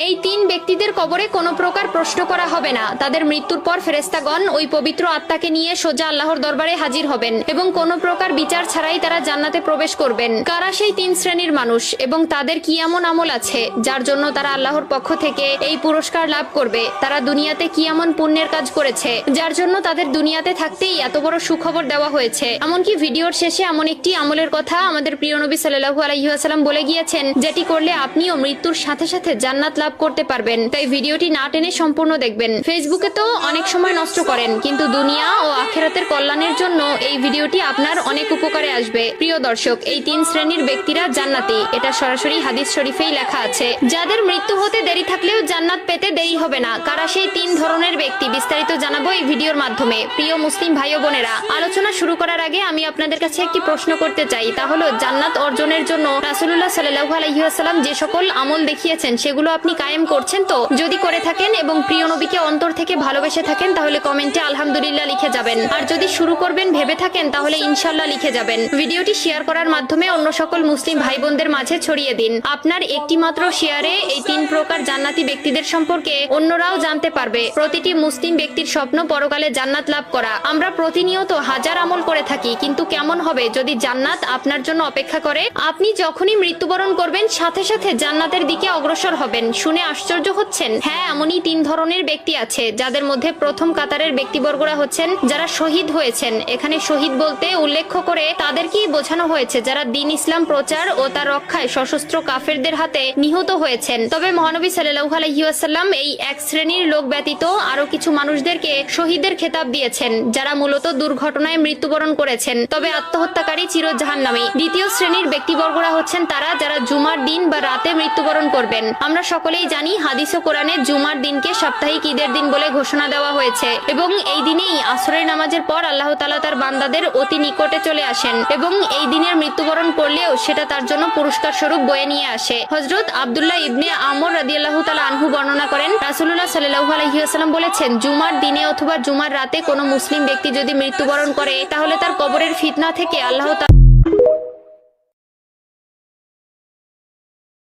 এই তিন ব্যক্তিদের কবরে কোনো প্রকার প্রশ্ন করা হবে না। তাদের মৃত্যুর পর ফেরেশতাগণ ওই পবিত্র আত্মাকে নিয়ে সোজা আল্লাহর দরবারে হাজির হবেন এবং কোনো প্রকার বিচার ছাড়াই তারা জান্নাতে প্রবেশ করবেন। কারা সেই তিন শ্রেণীর মানুষ এবং তাদের কি এমন আমল আছে যার জন্য তারা আল্লাহর পক্ষ থেকে এই পুরস্কার লাভ করবে? তারা দুনিয়াতে কি এমন পুণ্যের কাজ করেছে যার জন্য তাদের দুনিয়াতে থাকতেই এত বড় সুখবর দেওয়া হয়েছে? এমনকি ভিডিওর শেষে এমন একটি আমলের কথা আমাদের প্রিয় নবী সাল্লাল্লাহু আলাইহি ওয়াসাল্লাম বলে গিয়েছেন, যেটি করলে আপনিও মৃত্যুর সাথে সাথে জান্নাত লাভ করতে পারবেন। তাই ভিডিওটি না টেনে সম্পূর্ণ দেখবেন। ফেসবুকে তো অনেক সময় নষ্ট করেন, কিন্তু দুনিয়া ও আখিরাতের কল্যাণের জন্য এই ভিডিওটি আপনার অনেক উপকারে আসবে। প্রিয় দর্শক, এই তিন শ্রেণীর ব্যক্তিরা জান্নাতি, এটা সরাসরি হাদিস শরীফেই লেখা আছে। যাদের মৃত্যু হতে দেরি থাকলেও জান্নাত পেতে দেরি হবে না। কারা সেই তিন ধরনের ব্যক্তি বিস্তারিত জানাবো এই ভিডিওর মাধ্যমে। প্রিয় মুসলিম ভাই ও বোনেরা, আলোচনা শুরু করার আগে আমি আপনাদের কাছে একটি প্রশ্ন করতে চাই, তা হলো জান্নাত অর্জনের জন্য রাসূলুল্লাহ সাল্লাল্লাহু আলাইহি ওয়াসাল্লাম যে সকল আমল দেখিয়েছেন সেগুলো আপনি কায়েম করছেন তো? যদি করে থাকেন এবং প্রিয় নবীকে অন্তর থেকে ভালোবেসে থাকেন তাহলে কমেন্টে আলহামদুলিল্লাহ লিখে যাবেন। আর যদি শুরু করবেন ভেবে থাকেন তাহলে ইনশাআল্লাহ লিখে যাবেন। ভিডিওটি শেয়ার করার মাধ্যমে অন্য সকল মুসলিম ভাই বোনদের মাঝে ছড়িয়ে দিন। আপনার একটি মাত্র শেয়ারে এই তিন প্রকার জান্নাতি ব্যক্তিদের সম্পর্কে অন্যরাও জানতে পারবে। প্রতিটি মুসলিম ব্যক্তির স্বপ্ন পরকালে জান্নাত লাভ করা। আমরা প্রতিনিয়ত হাজার আমল করে থাকি, কিন্তু কেমন হবে যদি জান্নাত আপনার জন্য অপেক্ষা করে? আপনি যখনই মৃত্যুবরণ করবেন সাথে সাথে জান্নাতের দিকে অগ্রসর হবেন। শুনে আশ্চর্য হচ্ছেন? হ্যাঁ, এমনই তিন ধরনের ব্যক্তি আছে, যাদের মধ্যে প্রথম কাতারের ব্যক্তিবর্গরা হচ্ছেন যারা শহীদ হয়েছেন। এখানে শহীদ বলতে উল্লেখ করে তাদেরকেই বোঝানো হয়েছে যারা দ্বীন ইসলাম প্রচার ও তার রক্ষায় সশস্ত্র কাফেরদের হাতে নিহত হয়েছেন। তবে মহানবী সাল্লাল্লাহু আলাইহি ওয়াসাল্লাম এই এক শ্রেণীর লোক ব্যতীত আরো কিছু মানুষদেরকে শহীদের খেতাব দিয়েছেন, যারা মূলত দুর্ঘটনায় মৃত্যুবরণ করেছেন, তবে আত্মহত্যাকারী চির জাহান্নামী। দ্বিতীয় শ্রেণীর ব্যক্তিবর্গরা হচ্ছেন তারা যারা জুমার দিন বা রাতে মৃত্যুবরণ করবেন। আমরা সকলেই জানি হাদিস ও কোরআনে জুমার দিনকে সাপ্তাহিক ঈদের দিন বলে ঘোষণা দেওয়া হয়েছে এবং এই দিনেই আসরের নামাজের পর আল্লাহ তাআলা তার বান্দাদের অতি নিকটে চলে আসেন এবং এই দিনের মৃত্যুবরণ করলেও সেটা তার জন্য পুরস্কার স্বরূপ বয়ে নিয়ে আসে। হযরত আব্দুল্লাহ ইবনে আমর রাদিয়াল্লাহু তাআলা আনহু বর্ণনা করেন, রাসূলুল্লাহ সাল্লাল্লাহু আলাইহি ওয়াসাল্লাম বলেছেন, জুমার দিনে অথবা জুমার রাতে কোনো মুসলিম ব্যক্তি যদি মৃত্যুবরণ করে তাহলে তার কবরের ফিতনা থেকে আল্লাহ